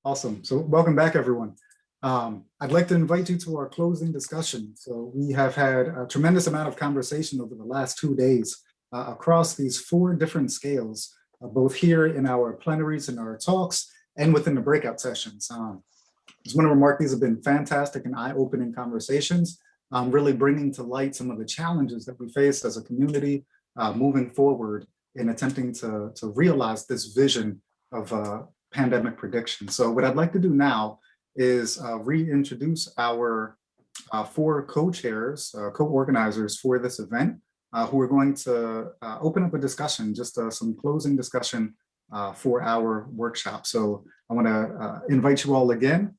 Awesome. So welcome back, everyone. I'd like to invite you to our closing discussion. So we have had a tremendous amount of conversation over the last 2 days across these 4 different scales, both here in our plenaries and our talks and within the breakout sessions. Just want to remark these have been fantastic and eye-opening conversations, really bringing to light some of the challenges that we face as a community moving forward in attempting to realize this vision of pandemic prediction. So what I'd like to do now is reintroduce our 4 co-chairs, co-organizers for this event, who are going to open up a discussion, just some closing discussion for our workshop. So I want to invite you all again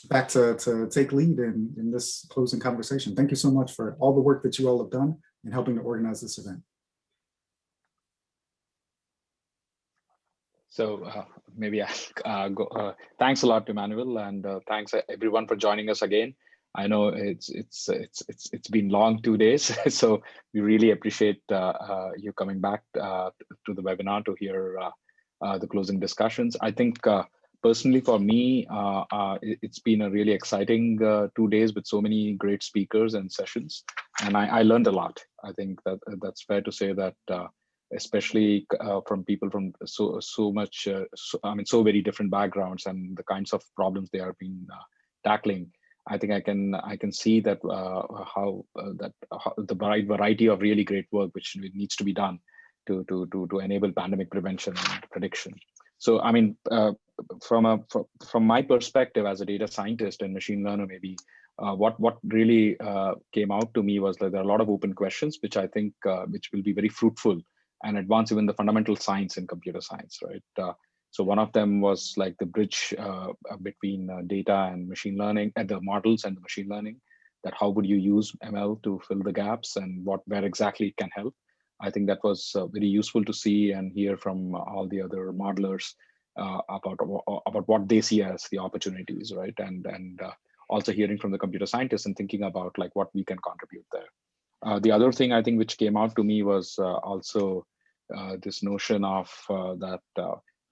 back to take lead in this closing conversation. Thank you so much for all the work that you all have done in helping to organize this event. So maybe I'll go. Thanks a lot, Emmanuel, and thanks everyone for joining us again. I know it's been long 2 days, so we really appreciate you coming back to the webinar to hear the closing discussions. I think personally for me, it's been a really exciting 2 days with so many great speakers and sessions, and I learned a lot. I think that's fair to say that. Especially from people from so very different backgrounds and the kinds of problems they are being tackling. I think I can see that how the variety of really great work which needs to be done to enable pandemic prevention and prediction. So I mean, from my perspective as a data scientist and machine learner, maybe what really came out to me was that there are a lot of open questions which I think which will be very fruitful and advance even the fundamental science in computer science, right? So one of them was like the bridge between data and machine learning, and the models and the machine learning, that how would you use ML to fill the gaps and where exactly it can help. I think that was very useful to see and hear from all the other modelers about what they see as the opportunities, right? And also hearing from the computer scientists and thinking about like what we can contribute there. The other thing I think which came out to me was also this notion of that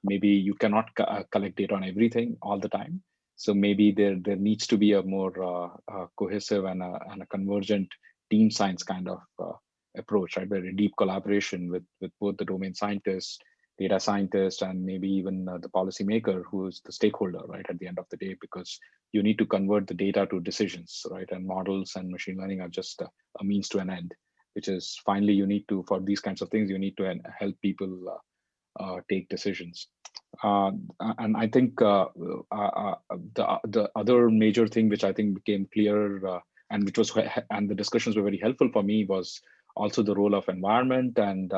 maybe you cannot collect data on everything all the time. So maybe there needs to be a more cohesive and a convergent team science kind of approach, right? Very deep collaboration with both the domain scientists, data scientists, and maybe even the policymaker who is the stakeholder, right, at the end of the day, because you need to convert the data to decisions, right? And models and machine learning are just a means to an end, which is finally you need to, for these kinds of things, you need to help people take decisions. And I think the other major thing which I think became clear and the discussions were very helpful for me was also the role of environment and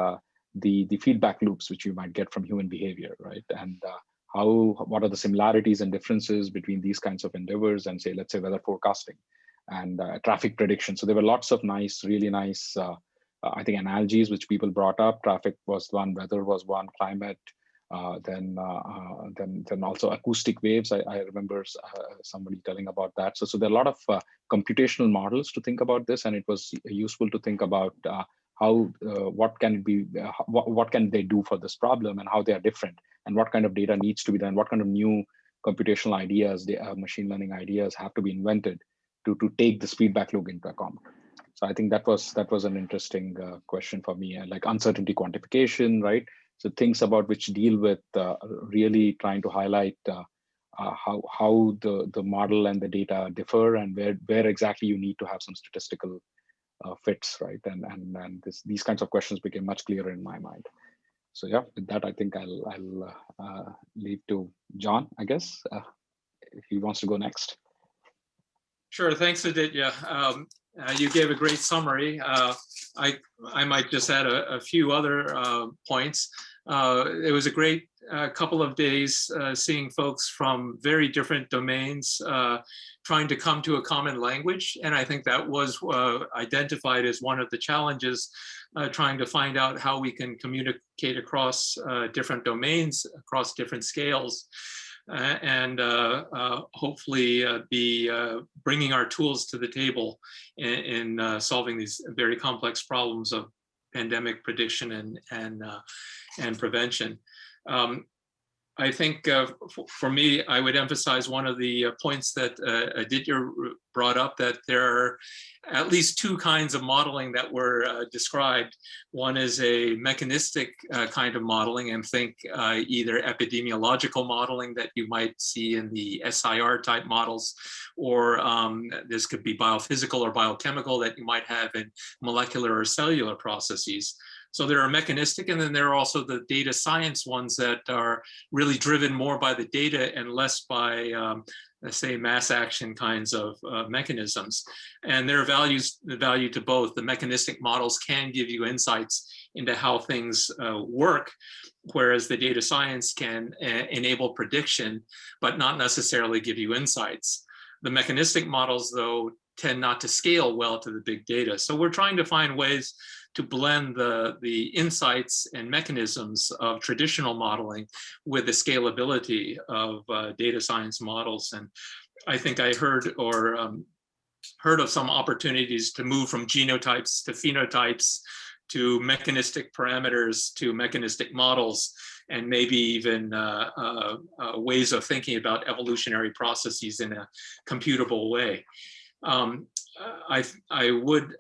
the feedback loops which you might get from human behavior, right? And what are the similarities and differences between these kinds of endeavors and say, let's say weather forecasting and traffic prediction. So there were lots of really nice, I think, analogies which people brought up. Traffic was one, weather was one, climate, then also acoustic waves. I remember somebody telling about that. So there are a lot of computational models to think about this, and it was useful to think about how what can they do for this problem and how they are different, and what kind of data needs to be done, what kind of new computational ideas, machine learning ideas have to be invented to take this feedback loop into account. So I think that was an interesting question for me, like uncertainty quantification, right? So things about which deal with really trying to highlight how the model and the data differ, and where exactly you need to have some statistical fits, right? And these kinds of questions became much clearer in my mind. So yeah, with that, I think I'll leave to John, I guess, if he wants to go next. Sure, thanks, Aditya. You gave a great summary. I might just add a few other points. It was a great couple of days seeing folks from very different domains trying to come to a common language. And I think that was identified as one of the challenges, trying to find out how we can communicate across different domains, across different scales. And hopefully be bringing our tools to the table in solving these very complex problems of pandemic prediction and prevention. I think for me, I would emphasize one of the points that Aditya brought up, that there are at least two kinds of modeling that were described. One is a mechanistic kind of modeling, and think either epidemiological modeling that you might see in the SIR type models, or this could be biophysical or biochemical that you might have in molecular or cellular processes. So there are mechanistic, and then there are also the data science ones that are really driven more by the data and less by, let's say, mass action kinds of mechanisms. And there are the value to both. The mechanistic models can give you insights into how things work, whereas the data science can enable prediction, but not necessarily give you insights. The mechanistic models, though, tend not to scale well to the big data. So we're trying to find ways to blend the insights and mechanisms of traditional modeling with the scalability of data science models. And I think I heard of some opportunities to move from genotypes to phenotypes to mechanistic parameters to mechanistic models, and maybe even ways of thinking about evolutionary processes in a computable way. I would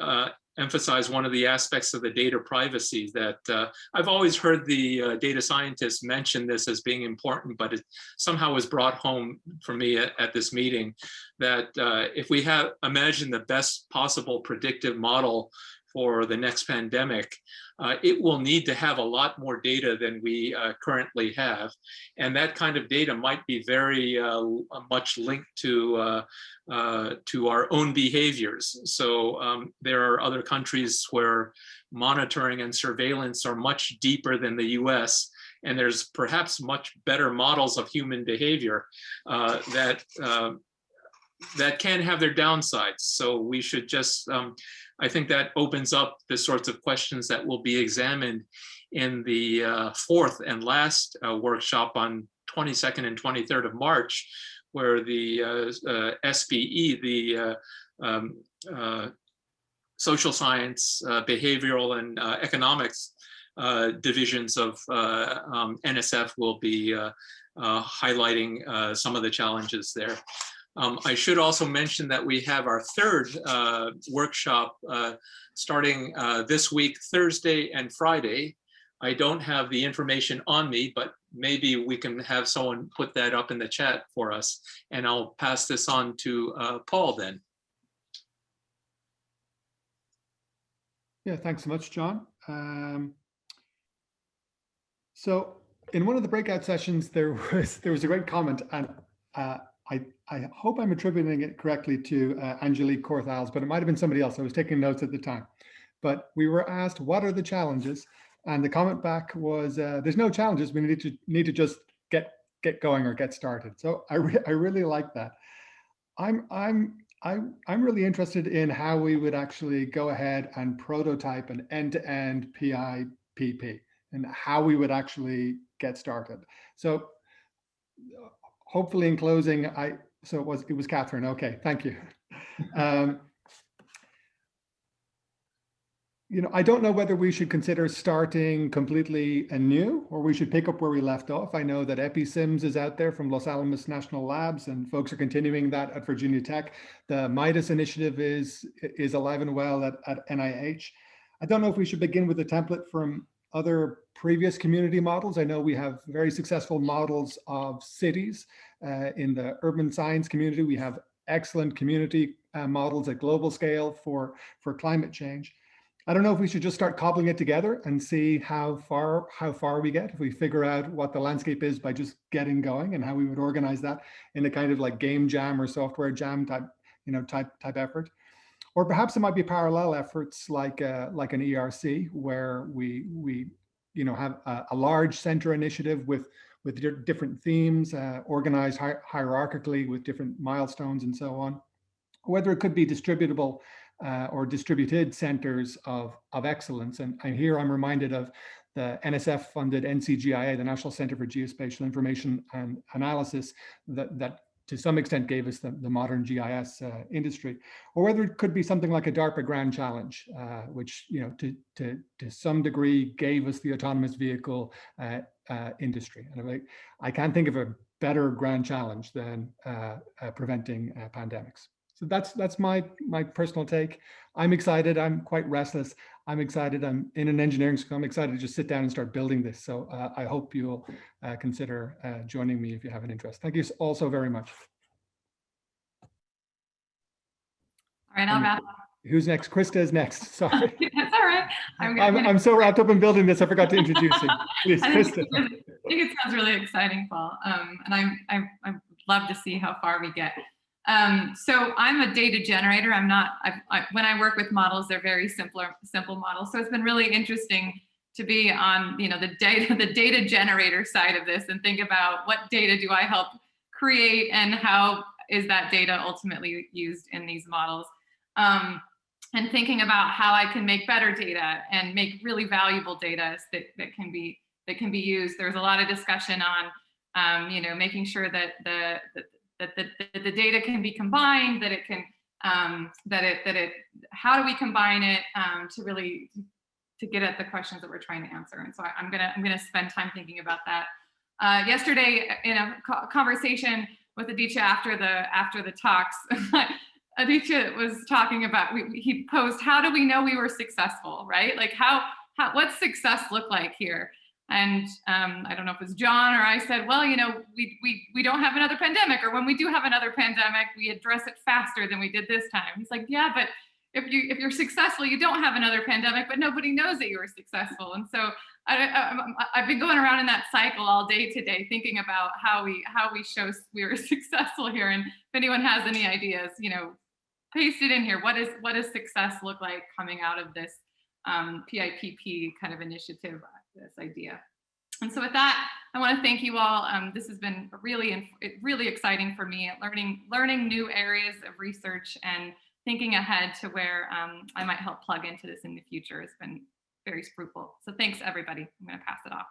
emphasize one of the aspects of the data privacy that I've always heard the data scientists mention this as being important, but it somehow was brought home for me at this meeting, that if we imagine the best possible predictive model for the next pandemic, it will need to have a lot more data than we currently have. And that kind of data might be very much linked to our own behaviors. So there are other countries where monitoring and surveillance are much deeper than the US, and there's perhaps much better models of human behavior that can have their downsides. So we should just, I think that opens up the sorts of questions that will be examined in the fourth and last workshop on 22nd and 23rd of March, where the SPE, the social science, behavioral and economics divisions of NSF will be highlighting some of the challenges there. I should also mention that we have our third workshop starting this week, Thursday and Friday. I don't have the information on me, but maybe we can have someone put that up in the chat for us, and I'll pass this on to Paul then. Yeah, thanks so much, John. So in one of the breakout sessions, there was a great comment, and I hope I'm attributing it correctly to Angelique Korthals, but it might have been somebody else. I was taking notes at the time. But we were asked, what are the challenges? And the comment back was, there's no challenges. We need to just get going or get started. So I really like that. I'm really interested in how we would actually go ahead and prototype an end-to-end PIPP and how we would actually get started. So hopefully in closing, it was Catherine. Okay, thank you. I don't know whether we should consider starting completely anew or we should pick up where we left off. I know that EpiSims is out there from Los Alamos National Labs, and folks are continuing that at Virginia Tech. The MIDAS initiative is alive and well at NIH. I don't know if we should begin with a template from other previous community models. I know we have very successful models of cities in the urban science community. We have excellent community models at global scale for climate change. I don't know if we should just start cobbling it together and see how far we get if we figure out what the landscape is by just getting going, and how we would organize that in a kind of like game jam or software jam type effort. Or perhaps it might be parallel efforts like an ERC, where we have a large center initiative with different themes, organized hierarchically with different milestones and so on. Whether it could be distributable or distributed centers of excellence. And here I'm reminded of the NSF-funded NCGIA, the National Center for Geospatial Information and Analysis, that to some extent gave us the modern GIS industry, or whether it could be something like a DARPA Grand Challenge, which, you know, to some degree gave us the autonomous vehicle industry. And I can't think of a better grand challenge than preventing pandemics. So that's my personal take. I'm excited. I'm quite restless. I'm excited. I'm in an engineering school. I'm excited to just sit down and start building this. So I hope you'll consider joining me if you have an interest. Thank you all so very much. All right, I'll wrap up. Who's next? Krista is next. Sorry. That's all right. I'm so wrapped up in building this, I forgot to introduce you. Please, Krista. I think it sounds really exciting, Paul. And I love to see how far we get. So I'm a data generator. I'm not, when I work with models, they're very simple models. So it's been really interesting to be on, you know, the data generator side of this and think about what data do I help create and how is that data ultimately used in these models. And thinking about how I can make better data and make really valuable data that can be used. There's a lot of discussion on, you know, making sure that the data can be combined, that it can, how do we combine it to get at the questions that we're trying to answer. And so I'm gonna spend time thinking about that. Yesterday in a conversation with Aditya after the talks, Aditya was talking about, he posed, how do we know we were successful, right? Like what's success look like here? And I don't know if it was John or I said, well, you know, we don't have another pandemic, or when we do have another pandemic, we address it faster than we did this time. He's like, yeah, but if you're successful, you don't have another pandemic, but nobody knows that you were successful. And so I've been going around in that cycle all day today, thinking about how we show we were successful here. And if anyone has any ideas, you know, paste it in here. What does success look like coming out of this PIPP kind of initiative, this idea? And so with that, I want to thank you all. This has been really exciting for me, learning new areas of research and thinking ahead to where I might help plug into this in the future. It's been very fruitful. So thanks, everybody. I'm going to pass it off.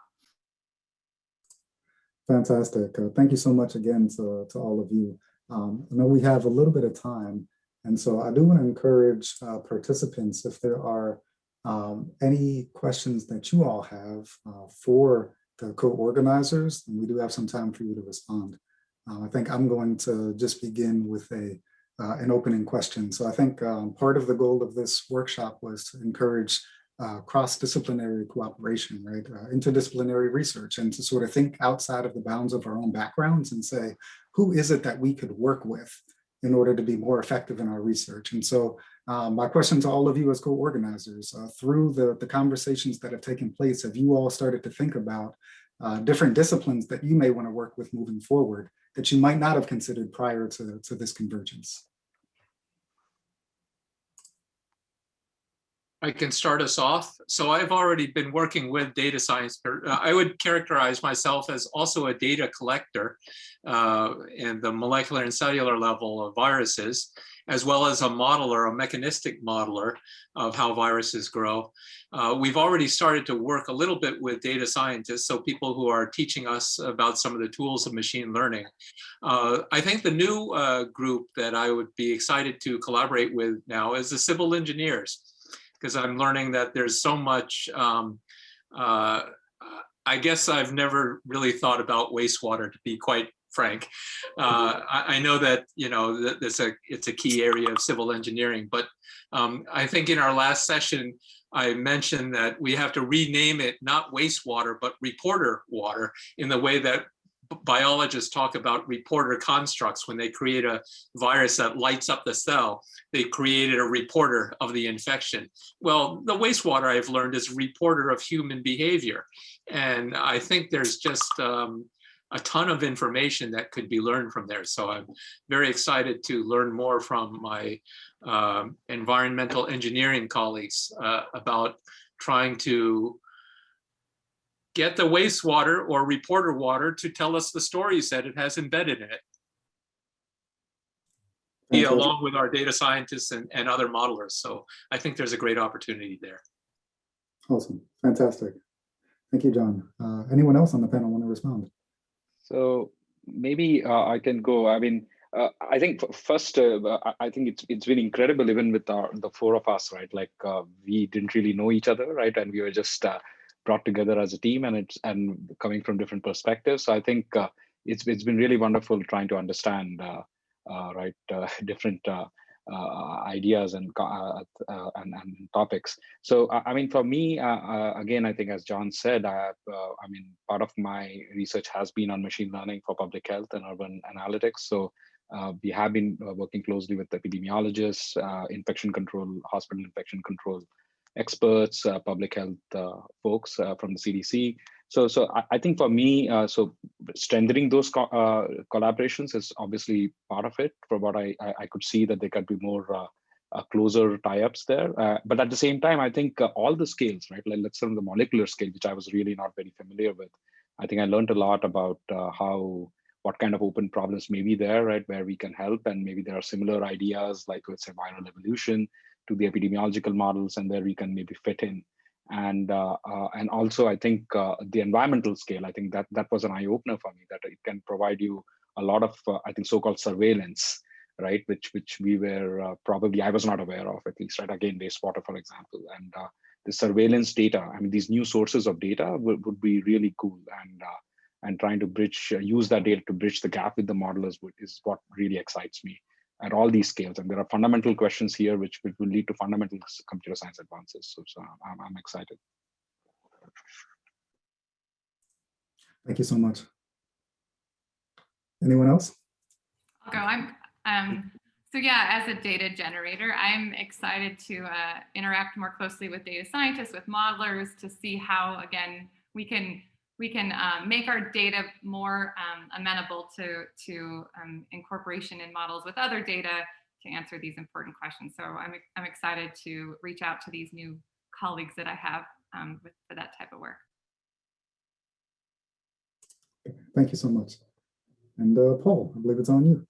Fantastic. Thank you so much again to all of you. I know we have a little bit of time, and so I do want to encourage participants, if there are any questions that you all have for the co-organizers, and we do have some time for you to respond. I think I'm going to just begin with an opening question. So I think part of the goal of this workshop was to encourage cross-disciplinary cooperation, right? Interdisciplinary research, and to sort of think outside of the bounds of our own backgrounds and say, who is it that we could work with in order to be more effective in our research? And so my question to all of you as co-organizers, through the conversations that have taken place, have you all started to think about different disciplines that you may want to work with moving forward that you might not have considered prior to this convergence? I can start us off. So I've already been working with data science. I would characterize myself as also a data collector in the molecular and cellular level of viruses, as well as a modeler, a mechanistic modeler of how viruses grow. We've already started to work a little bit with data scientists, so people who are teaching us about some of the tools of machine learning. I think the new group that I would be excited to collaborate with now is the civil engineers, because I'm learning that there's so much, I guess I've never really thought about wastewater, to be quite frank. I know that, you know, that it's a key area of civil engineering, but I think in our last session, I mentioned that we have to rename it not wastewater, but reporter water, in the way that biologists talk about reporter constructs. When they create a virus that lights up the cell, they created a reporter of the infection. Well, the wastewater, I've learned, is a reporter of human behavior. And I think there's just a ton of information that could be learned from there. So I'm very excited to learn more from my environmental engineering colleagues about trying to get the wastewater or reporter water to tell us the stories that it has embedded in it, along with our data scientists and other modelers. So I think there's a great opportunity there. Awesome, fantastic. Thank you, John. Anyone else on the panel want to respond? So maybe I can go. I mean, I think first, I think it's been incredible, even with the four of us, right? Like we didn't really know each other, right? And we were just brought together as a team, and coming from different perspectives. So I think it's been really wonderful trying to understand different ideas and topics. So I mean, for me, again, I think as John said, I mean, part of my research has been on machine learning for public health and urban analytics. So we have been working closely with epidemiologists, infection control, hospital infection control experts, public health folks from the CDC. So I think for me, so strengthening those collaborations is obviously part of it. For what I could see that there could be more closer tie-ups there. But at the same time, I think all the scales, right? Like let's say the molecular scale, which I was really not very familiar with. I think I learned a lot about what kind of open problems may be there, right? Where we can help, and maybe there are similar ideas, like let's say viral evolution to the epidemiological models, and where we can maybe fit in. And also, I think the environmental scale, I think that was an eye opener for me, that it can provide you a lot of, I think, so-called surveillance, right? Which we were probably, I was not aware of, at least, right? Again, wastewater, for example, and the surveillance data. I mean, these new sources of data would be really cool, and trying to use that data to bridge the gap with the model is what really excites me at all these scales. And there are fundamental questions here which will lead to fundamental computer science advances. So I'm excited. Thank you so much. Anyone else? I'll go. So yeah, as a data generator, I'm excited to interact more closely with data scientists, with modelers, to see how, again, we can make our data more amenable to incorporation in models with other data to answer these important questions. So I'm excited to reach out to these new colleagues that I have for that type of work. Thank you so much. And Paul, I believe it's on you.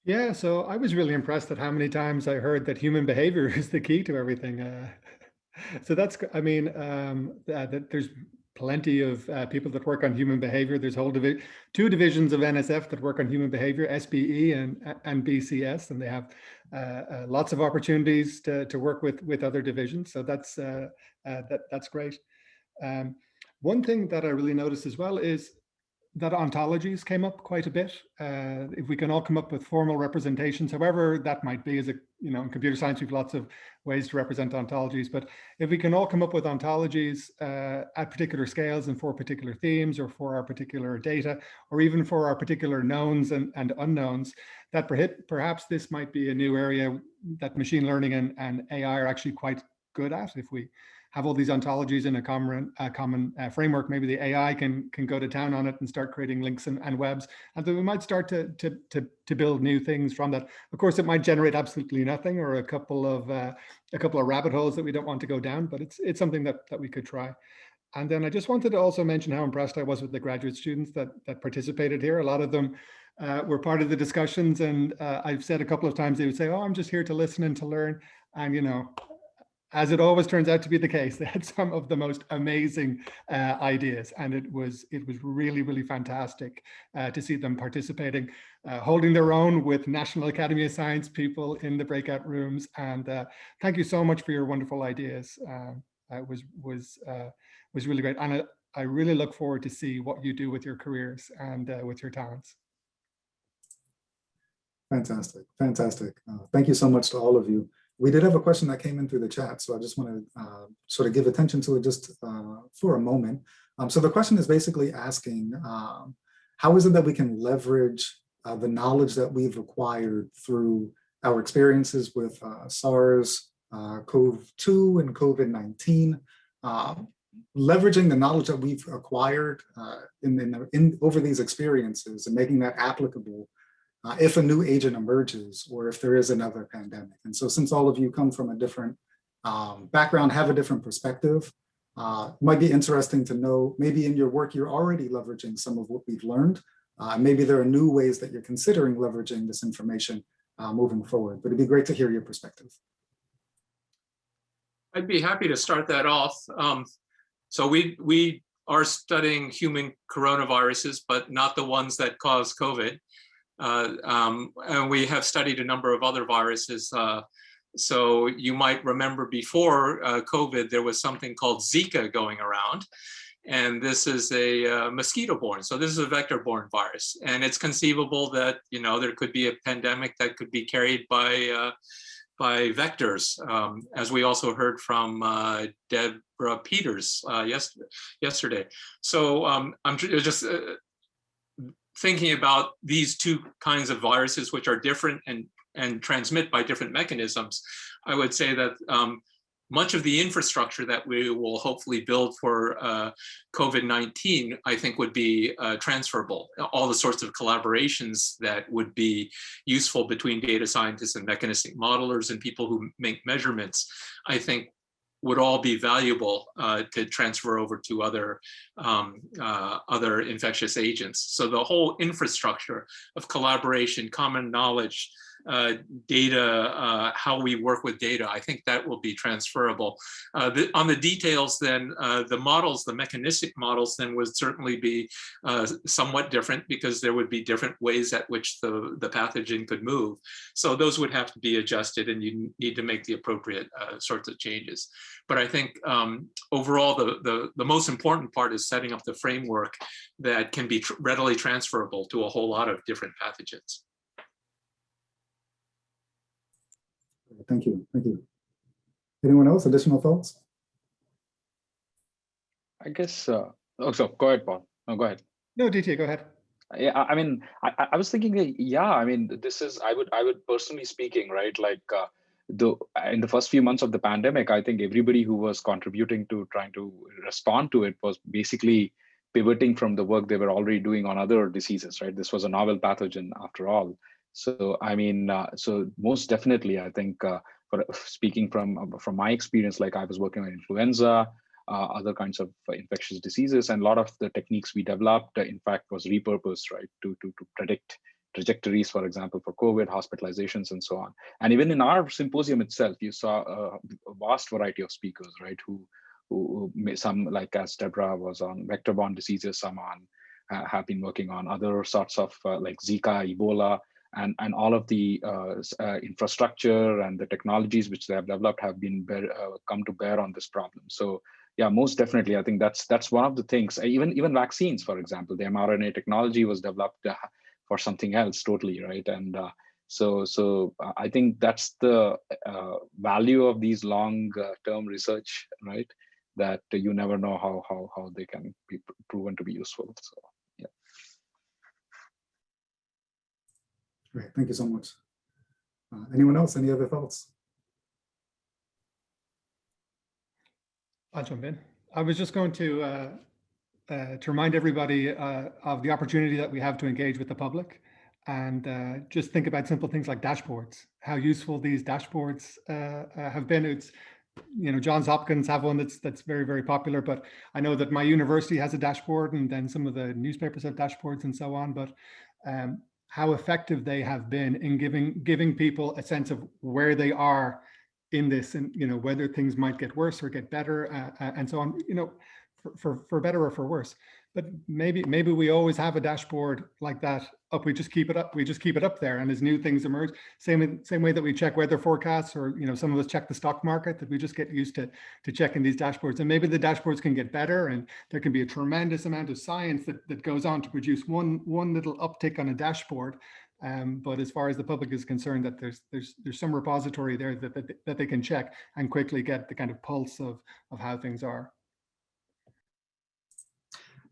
Yeah, so I was really impressed at how many times I heard that human behavior is the key to everything. So that's, I mean, that there's plenty of people that work on human behavior. There's two divisions of NSF that work on human behavior, SBE and BCS, and they have lots of opportunities to work with other divisions. So that's great. One thing that I really noticed as well is that ontologies came up quite a bit. If we can all come up with formal representations, however that might be, in computer science, we have lots of ways to represent ontologies, but if we can all come up with ontologies at particular scales and for particular themes, or for our particular data, or even for our particular knowns and unknowns, that perhaps this might be a new area that machine learning and AI are actually quite good at. If we have all these ontologies in a common framework, maybe the AI can go to town on it and start creating links and webs, and then we might start to build new things from that. Of course, it might generate absolutely nothing, or a couple of rabbit holes that we don't want to go down, but it's something that we could try. And then I just wanted to also mention how impressed I was with the graduate students that participated here. A lot of them were part of the discussions, and I've said a couple of times, they would say, "Oh, I'm just here to listen and to learn," and as it always turns out to be the case, they had some of the most amazing ideas, and it was really, really fantastic to see them participating, holding their own with National Academy of Science people in the breakout rooms. And thank you so much for your wonderful ideas. It was really great, and I really look forward to see what you do with your careers and with your talents. Fantastic, fantastic. Thank you so much to all of you. We did have a question that came in through the chat, so I just want to sort of give attention to it just for a moment. So the question is basically asking, how is it that we can leverage the knowledge that we've acquired through our experiences with SARS-CoV-2 and COVID-19, leveraging the knowledge that we've acquired over these experiences and making that applicable if a new agent emerges, or if there is another pandemic. And so since all of you come from a different background, have a different perspective, it might be interesting to know, maybe in your work, you're already leveraging some of what we've learned. Maybe there are new ways that you're considering leveraging this information moving forward, but it'd be great to hear your perspective. I'd be happy to start that off. So we are studying human coronaviruses, but not the ones that cause COVID. And we have studied a number of other viruses. So you might remember before COVID, there was something called Zika going around. And this is a mosquito-borne. So this is a vector-borne virus. And it's conceivable that, you know, there could be a pandemic that could be carried by vectors, as we also heard from Deborah Peters yesterday. So I'm just thinking about these two kinds of viruses, which are different and transmit by different mechanisms. I would say that much of the infrastructure that we will hopefully build for COVID-19, I think would be transferable. All the sorts of collaborations that would be useful between data scientists and mechanistic modelers and people who make measurements, I think would all be valuable to transfer over to other infectious agents. So the whole infrastructure of collaboration, common knowledge, data, how we work with data, I think that will be transferable. On the details then, the models, the mechanistic models then would certainly be somewhat different because there would be different ways at which the pathogen could move. So those would have to be adjusted and you need to make the appropriate sorts of changes. But I think overall, the most important part is setting up the framework that can be readily transferable to a whole lot of different pathogens. Thank you. Thank you. Anyone else? Additional thoughts? I guess, oh, so go ahead, Paul. No, go ahead. No, DT, go ahead. Yeah, I mean, I was thinking that, yeah, I mean, this is, I would personally speaking, right, like in the first few months of the pandemic, I think everybody who was contributing to trying to respond to it was basically pivoting from the work they were already doing on other diseases, right? This was a novel pathogen after all. So, I mean, so most definitely, I think, for speaking from my experience, like I was working on influenza, other kinds of infectious diseases, and a lot of the techniques we developed, in fact, was repurposed, right, to predict trajectories, for example, for COVID, hospitalizations, and so on. And even in our symposium itself, you saw a vast variety of speakers, right, who some, like as Deborah was on vector-borne diseases, some on have been working on other sorts of like Zika, Ebola, and all of the infrastructure and the technologies which they have developed have been come to bear on this problem. So yeah, most definitely, I think that's one of the things. Even vaccines, for example, the mRNA technology was developed for something else totally, right? And so I think that's the value of these long-term research, right? That you never know how they can be proven to be useful. So yeah. Great, thank you so much. Anyone else? Any other thoughts? I'll jump in. I was just going to remind everybody of the opportunity that we have to engage with the public, and just think about simple things like dashboards, how useful these dashboards have been. It's, you know, Johns Hopkins have one that's very, very popular, but I know that my university has a dashboard, and then some of the newspapers have dashboards and so on. But how effective they have been in giving people a sense of where they are in this, and, you know, whether things might get worse or get better, and so on, you know, for better or for worse. But maybe we always have a dashboard like that up. We just keep it up. We just keep it up there, and as new things emerge, same way that we check weather forecasts, or, you know, some of us check the stock market, that we just get used to checking these dashboards. And maybe the dashboards can get better, and there can be a tremendous amount of science that goes on to produce one little uptick on a dashboard. But as far as the public is concerned, that there's some repository there that they can check and quickly get the kind of pulse of how things are.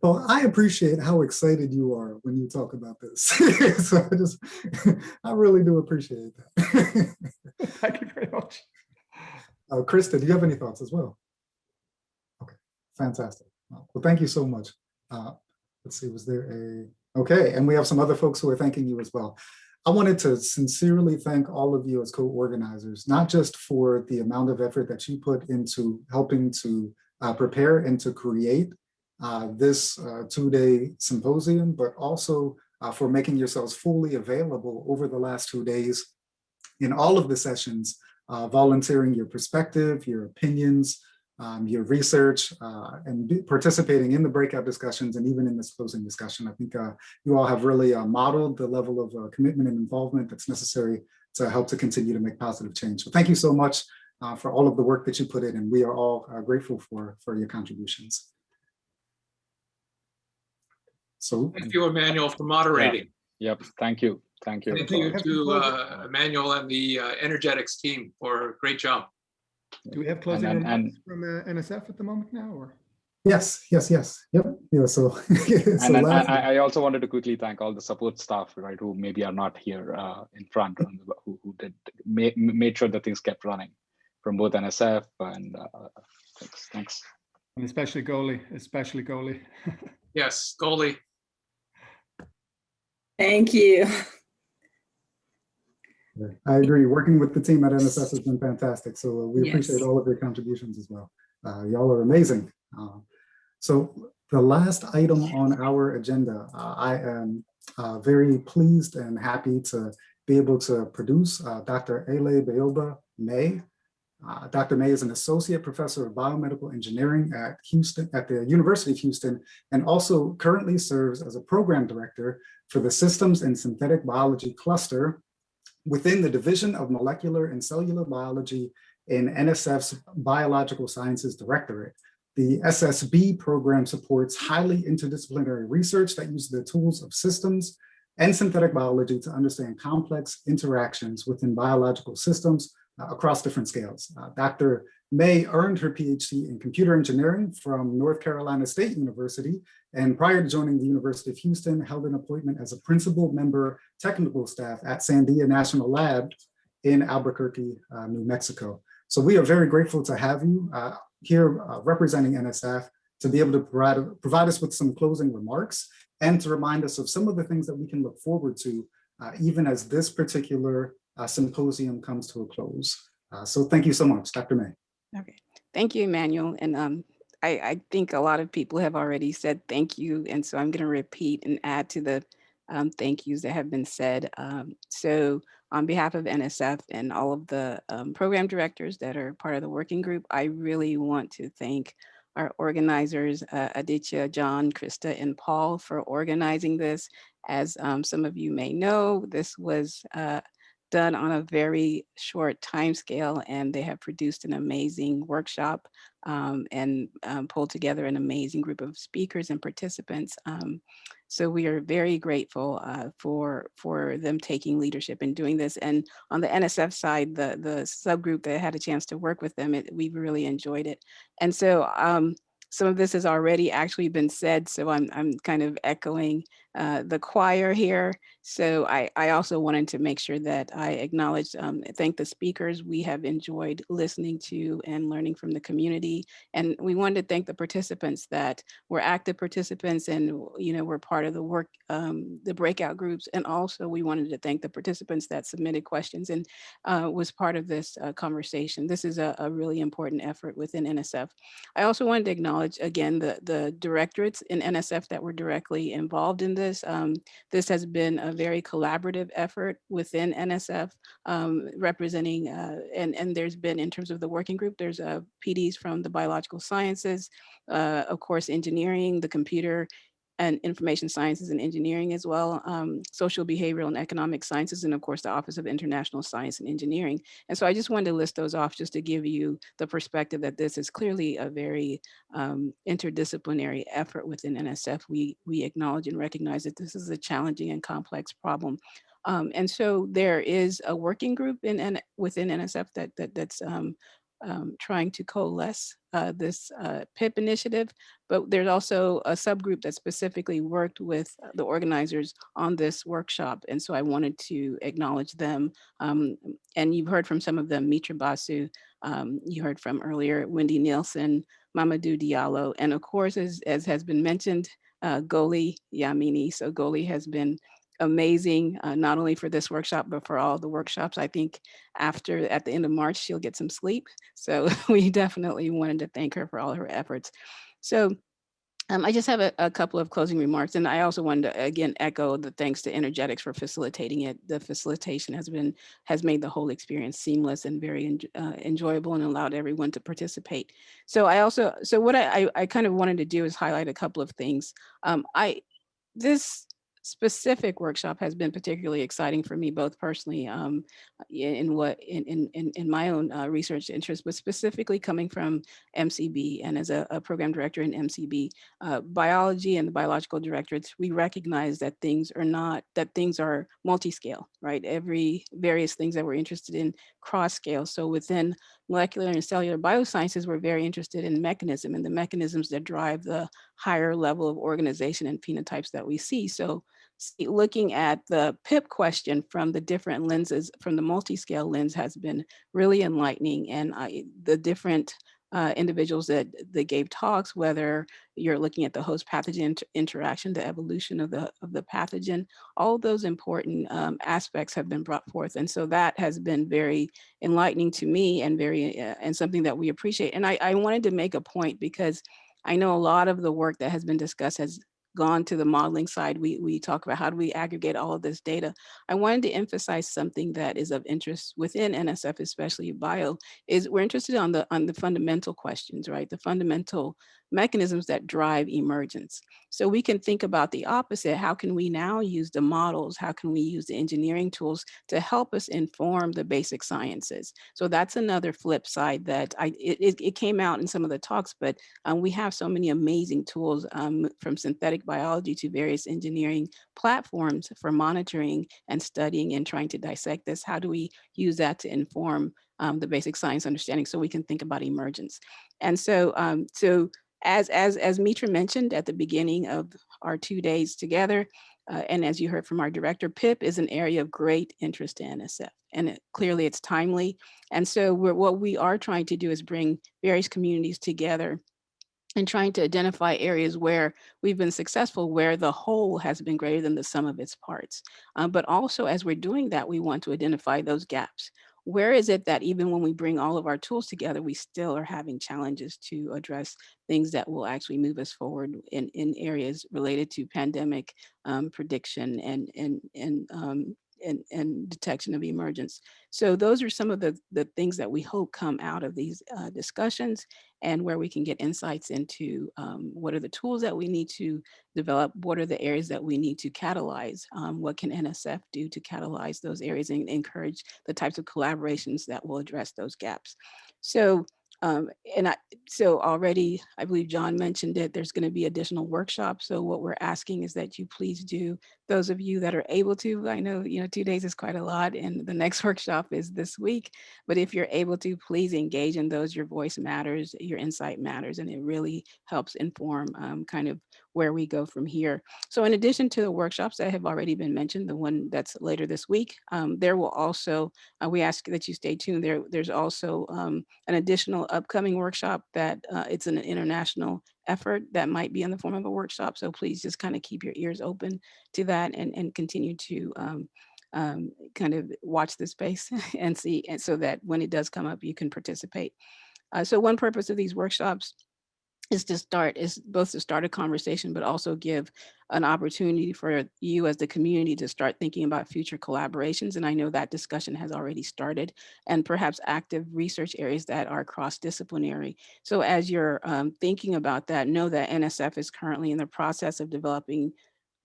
Well, I appreciate how excited you are when you talk about this. So I really do appreciate that. Thank you very much. Krista, do you have any thoughts as well? Okay, fantastic. Well, thank you so much. Let's see, was there a, okay, and we have some other folks who are thanking you as well. I wanted to sincerely thank all of you as co-organizers, not just for the amount of effort that you put into helping to prepare and to create this two-day symposium, but also for making yourselves fully available over the last 2 days in all of the sessions, volunteering your perspective, your opinions, your research, and participating in the breakout discussions and even in this closing discussion. I think you all have really modeled the level of commitment and involvement that's necessary to help to continue to make positive change. So thank you so much for all of the work that you put in, and we are all grateful for your contributions. So thank you, Emmanuel, for moderating. Yep. Thank you. Thank you. Thank you to Emmanuel and the Energetics team for a great job. Do we have closing remarks from NSF at the moment now, or? Yes. Yep. Yeah. So, I also wanted to quickly thank all the support staff, right, who maybe are not here in front, who made sure that things kept running, from both NSF and thanks. And especially Goli. Yes, Goli. Thank you. I agree. Working with the team at NSF has been fantastic. So we appreciate Yes. all of your contributions as well. Y'all are amazing. So the last item on our agenda, I am very pleased and happy to be able to produce Dr. Ele Bayoba May. Dr. May is an associate professor of biomedical engineering at the University of Houston, and also currently serves as a program director for the Systems and Synthetic Biology cluster within the Division of Molecular and Cellular Biology in NSF's Biological Sciences Directorate. The SSB program supports highly interdisciplinary research that uses the tools of systems and synthetic biology to understand complex interactions within biological systems across different scales. Dr. May earned her PhD in computer engineering from North Carolina State University, and prior to joining the University of Houston, held an appointment as a principal member technical staff at Sandia National Lab in Albuquerque, New Mexico. So we are very grateful to have you here representing NSF to be able to provide us with some closing remarks and to remind us of some of the things that we can look forward to even as this particular symposium comes to a close. So thank you so much, Dr. May. Okay, thank you, Emmanuel. And I think a lot of people have already said thank you. And so I'm going to repeat and add to the thank yous that have been said. So on behalf of NSF and all of the program directors that are part of the working group, I really want to thank our organizers, Aditya, John, Krista, and Paul, for organizing this. As some of you may know, this was done on a very short time scale, and they have produced an amazing workshop and pulled together an amazing group of speakers and participants. So we are very grateful for them taking leadership in doing this. And on the NSF side, the subgroup that had a chance to work with them, we've really enjoyed it. And so some of this has already actually been said, so I'm kind of echoing the choir here. So I also wanted to make sure that I acknowledge, thank the speakers. We have enjoyed listening to and learning from the community. And we wanted to thank the participants that were active participants and were part of the work, the breakout groups. And also we wanted to thank the participants that submitted questions and was part of this conversation. This is a really important effort within NSF. I also wanted to acknowledge again the directorates in NSF that were directly involved in this. This has been a very collaborative effort within NSF, representing, and there's been, in terms of the working group, there's PDs from the biological sciences, of course, engineering, the computer and information sciences and engineering as well, social, behavioral, and economic sciences, and of course, the Office of International Science and Engineering. And so I just wanted to list those off just to give you the perspective that this is clearly a very interdisciplinary effort within NSF. We acknowledge and recognize that this is a challenging and complex problem. And so there is a working group within NSF that's trying to coalesce this PIP initiative, but there's also a subgroup that specifically worked with the organizers on this workshop. And so I wanted to acknowledge them. And you've heard from some of them, Mitra Basu, you heard from earlier, Wendy Nielsen, Mamadou Diallo, and of course, as has been mentioned, Goli Yamini. So Goli has been amazing, not only for this workshop, but for all the workshops. I think at the end of March, she'll get some sleep. So we definitely wanted to thank her for all her efforts. So I just have a couple of closing remarks, and I also wanted to again echo the thanks to Energetics for facilitating it. The facilitation has made the whole experience seamless and very enjoyable, and allowed everyone to participate. So what I kind of wanted to do is highlight a couple of things. This specific workshop has been particularly exciting for me, both personally in my own research interest, but specifically coming from MCB and as a program director in MCB, biology and the biological directorates, we recognize that things are multi-scale, right? Various things that we're interested in cross-scale. So within molecular and cellular biosciences, we're very interested in mechanism and the mechanisms that drive the higher level of organization and phenotypes that we see. So looking at the PIP question from the different lenses, from the multi-scale lens, has been really enlightening. And the different individuals that gave talks, whether you're looking at the host pathogen interaction, the evolution of the pathogen, all those important aspects have been brought forth. And so that has been very enlightening to me and and something that we appreciate. And I wanted to make a point because I know a lot of the work that has been discussed has gone to the modeling side. We talk about how do we aggregate all of this data. I wanted to emphasize something that is of interest within NSF, especially bio, is we're interested on the fundamental questions, right? The fundamental mechanisms that drive emergence. So we can think about the opposite. How can we now use the models? How can we use the engineering tools to help us inform the basic sciences? So that's another flip side that it came out in some of the talks, but we have so many amazing tools from synthetic biology to various engineering platforms for monitoring and studying and trying to dissect this. How do we use that to inform the basic science understanding so we can think about emergence? And so, as Mitra mentioned at the beginning of our 2 days together, and as you heard from our director, PIP is an area of great interest to NSF, and clearly it's timely. And so what we are trying to do is bring various communities together and trying to identify areas where we've been successful, where the whole has been greater than the sum of its parts. But also as we're doing that, we want to identify those gaps. Where is it that even when we bring all of our tools together, we still are having challenges to address things that will actually move us forward in areas related to pandemic prediction and detection of emergence. So those are some of the things that we hope come out of these discussions, and where we can get insights into what are the tools that we need to develop, what are the areas that we need to catalyze, what can NSF do to catalyze those areas and encourage the types of collaborations that will address those gaps. So so already, I believe John mentioned it, there's going to be additional workshops. So what we're asking is that you please do, those of you that are able to, I know, 2 days is quite a lot and the next workshop is this week, but if you're able to, please engage in those. Your voice matters, your insight matters, and it really helps inform kind of where we go from here. So in addition to the workshops that have already been mentioned, the one that's later this week, there will also, we ask that you stay tuned. There's also an additional upcoming workshop that it's an international effort that might be in the form of a workshop. So please just kind of keep your ears open to that and continue to kind of watch the space and see, and so that when it does come up, you can participate. So one purpose of these workshops is both to start a conversation, but also give an opportunity for you as the community to start thinking about future collaborations. And I know that discussion has already started, and perhaps active research areas that are cross-disciplinary. So as you're thinking about that, know that NSF is currently in the process of developing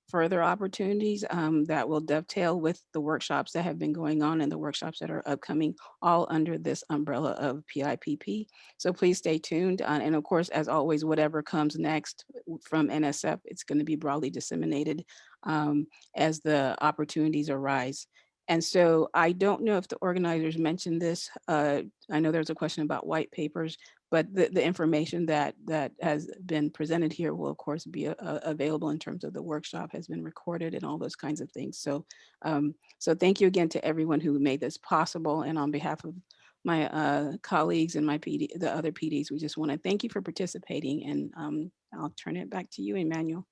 further opportunities that will dovetail with the workshops that have been going on and the workshops that are upcoming, all under this umbrella of PIPP. So please stay tuned. And of course, as always, whatever comes next from NSF, it's going to be broadly disseminated as the opportunities arise. And so I don't know if the organizers mentioned this. I know there's a question about white papers, but the information that has been presented here will of course be available in terms of the workshop, has been recorded and all those kinds of things. So so thank you again to everyone who made this possible. And on behalf of my colleagues and my the other PDs, we just want to thank you for participating, and I'll turn it back to you, Emmanuel.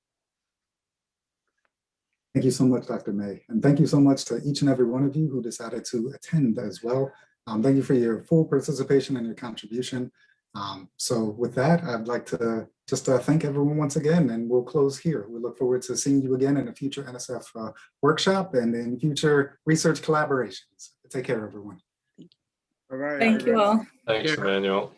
Thank you so much, Dr. May. And thank you so much to each and every one of you who decided to attend as well. Thank you for your full participation and your contribution. So with that, I'd like to just thank everyone once again, and we'll close here. We look forward to seeing you again in a future NSF workshop and in future research collaborations. Take care, everyone. All right. Thank you all. Thanks, Here. Emmanuel.